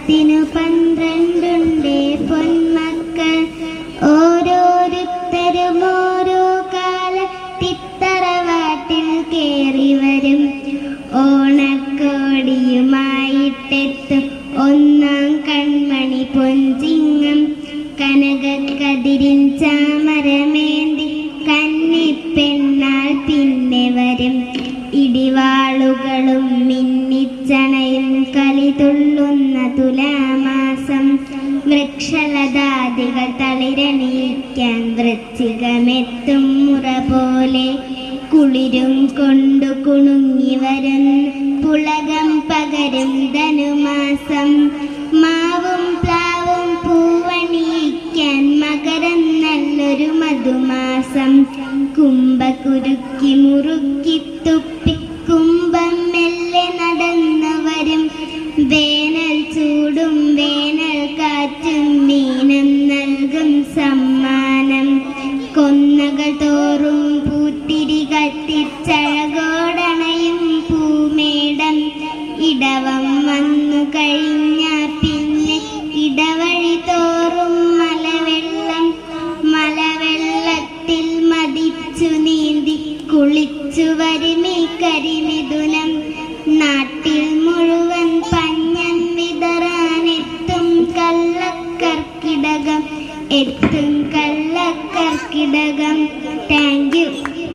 മാസത്തിനു 12 പൊന്മക്കൾ. ഓരോരുത്തരും ഓരോ കാലത്തിത്തറവാട്ടിൽ കേറി വരും. ഓണക്കോടിയുമായിട്ടെത്തും ഒന്നാം കൺമണി പൊൻചിങ്ങം. കനകക്കതിരിൻ ചാമരമേന്തി കന്നിപ്പെണ്ണാൾ പിന്നെ വരും. ഇടിവാളുകളും മിന്നിച്ചണയും കലിതുള്ളുന്ന തുലാമാസം. വൃക്ഷലതാദികൾ തളിരണിയിക്കാൻ വൃശ്ചികമെത്തും മുറ പോലെ. കുളിരും കൊണ്ടു കുണുങ്ങി വരുന്ന പുളകം പകരും ധനുമാസം. മാവും പ്ലാവും പൂവണിയിക്കാൻ മകരം നല്ലൊരു മധുമാസം. കുംഭകുരുക്കി മുറുക്കി തുപ്പി കുംഭം മെല്ലെ നടന്നു വരും.